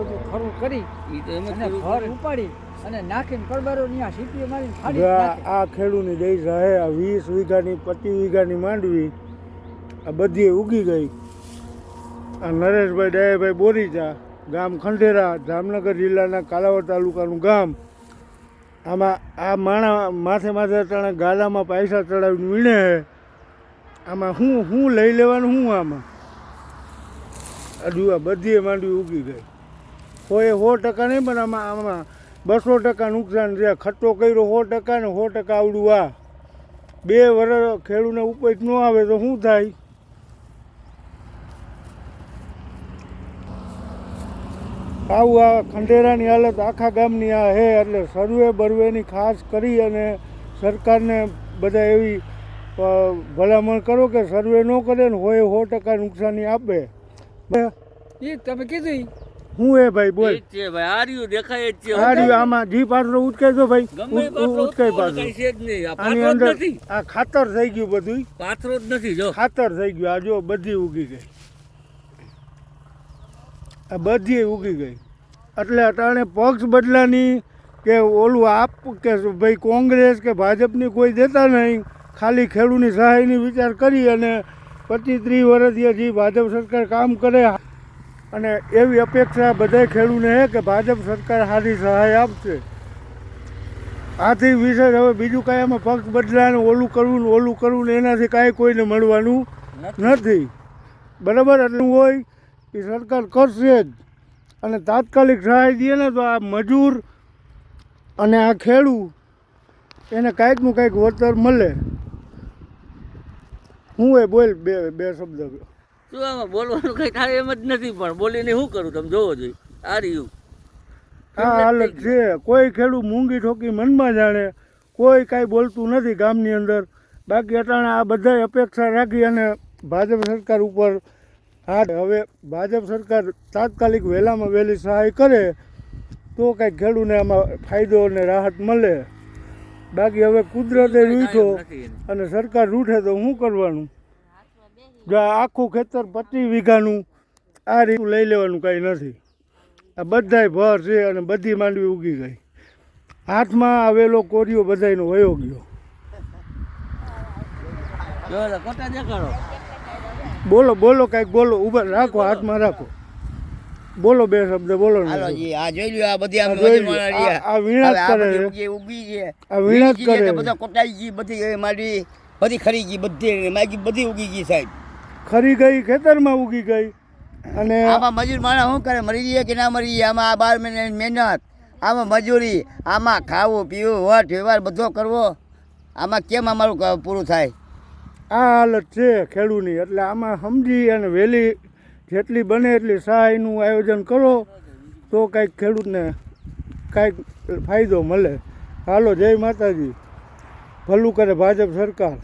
બધું ખરું કરી ઈ તો એમ જ અને કરવું ઘર પડે. ઉપાડી અને નાખીને કડબારો ની સીટીઓ મારીને ફાડી જો નાખે. આ ખેડૂની દઈ રહે આ 20 વીઘાની 25 વીઘાની માંડવી આ બધી ઉગી ગઈ. આ નરેશભાઈ ડાયાભાઈ બોરીચા, ગામ ખંડેરા, જામનગર જિલ્લાના કાલાવડ તાલુકાનું ગામ. આમાં આ માણા માથે માથે અટાણે ગાલામાં પૈસા ચડાવીને વીણે છે. આમાં હું લઈ લેવાનું શું આમાં? હજુ આ બધી માંડવી ઉગી ગઈ. કોઈ 100% નહીં, પણ આમાં 200% નુકસાન છે. ખર્ચો કર્યો 100% ને 100% આવડું આ 2 વર્ષ ખેડૂને ઉપજ ન આવે તો શું થાય? આવું આ ખંડેરાની હાલત આખા ગામની આ હે. એટલે સર્વે બર્વેની ખાસ કરી અને સરકારને બધા એવી ભલામણ કરો કે સર્વે ન કરે ને હોય 100% નુકસાની આપે. એ તમે કીધું હું એ ભાઈ બોલ. એ જ છે ભાઈ, આ રહ્યું દેખાય જ છે. આ રહ્યું આમાં જી પાત્રો ઉચકાઈ દો ભાઈ. ગમે એ પાથરો ઉચકાઈ ઉચકો, પાત્રો કાંઈ છે જ નહીં. આ આની પાથરો જ અંદર નથી. આ ખાતર થઈ ગયું બધું. પાથરો જ નથી જો. ખાતર થઈ ગયું. આ જો બધી ઉગી ગઈ. આ બધી ઉગી ગઈ. એટલે અટાણે પક્ષ બદલાની કે ઓલું આપ કે ભાઈ કોંગ્રેસ કે ભાજપની કોઈ દેતા નહીં. ખાલી ખેડૂતની સહાયની વિચાર કરી અને 25-30 વર્ષથી હજી ભાજપ સરકાર કામ કરે અને એવી અપેક્ષા બધા ખેડૂતને છે કે ભાજપ સરકાર સારી સહાય આપશે. આથી વિશેષ હવે બીજું કાંઈ આમાં પક્ષ બદલાને ઓલું કરવું ને એનાથી કાંઈ કોઈને મળવાનું નથી. બરાબર? એટલે હોય એ સરકાર કરશે જ. અને તાત્કાલિક સહાય દે ને તો આ મજૂર અને આ ખેડૂત એને કાંઈકનું કાંઈક વળતર મળે. હું એ બોલ બે શબ્દ. શું આમાં બોલવાનું કઈ થાય એમ જ નથી, પણ બોલીને શું કરું તમે જોવો જોઈએ. આ રહ્યું આ હાલત છે. કોઈ ખેડૂત મૂંગી ઠોકી મનમાં જાણે, કોઈ કાંઈ બોલતું નથી ગામની અંદર. બાકી અટાણે આ બધાય અપેક્ષા રાખી અને ભાજપ સરકાર ઉપર હવે ભાજપ સરકાર તાત્કાલિક વહેલામાં વહેલી સહાય કરે તો કાંઈક ખેડૂતને આમાં ફાયદો અને રાહત મળે. બાકી હવે કુદરતે રૂઠો અને સરકાર રૂઠે તો શું કરવાનું? જો આખું ખેતર 25 વીઘાનું આ રીત લઈ લેવાનું કાંઈ નથી. આ બધાય ભર છે અને બધી માંડવી ઉગી ગઈ. હાથમાં આવેલો કોરિયો બધાયનો વયો ગયો. કોટા દેખાડો. બોલો કાંઈક બોલો. ઉભા રાખો, હાથમાં રાખો. બોલો બે શબ્દ બોલો ને. આ જોઈ લ્યો, આ બધી આમ આ વીણાત કરે જે ઉગી છે, આ વીણાત કરે. બધા કોટાઈ ગઈ, બધી મારી બધી ખરી ગઈ, બધી માગી બધી ઉગી ગઈ સાહેબ. ખરી ગઈ, ખેતરમાં ઉગી ગઈ. અને આમાં મજૂર માણસ શું કરે? મરી જાય કે ના મરી જાય? આમાં 12 મહિનાની મહેનત, આમાં મજૂરી, આમાં ખાવું પીવું, વટ વ્યવહાર બધો કરવો. આમાં કેમ અમારું પૂરું થાય? આ હાલત છે ખેડૂતની. એટલે આમાં સમજી અને વહેલી જેટલી બને એટલી સહાયનું આયોજન કરો તો કાંઈક ખેડૂતને કાંઈક ફાયદો મળે. હાલો, જય માતાજી. ભલું કરે ભાજપ સરકાર.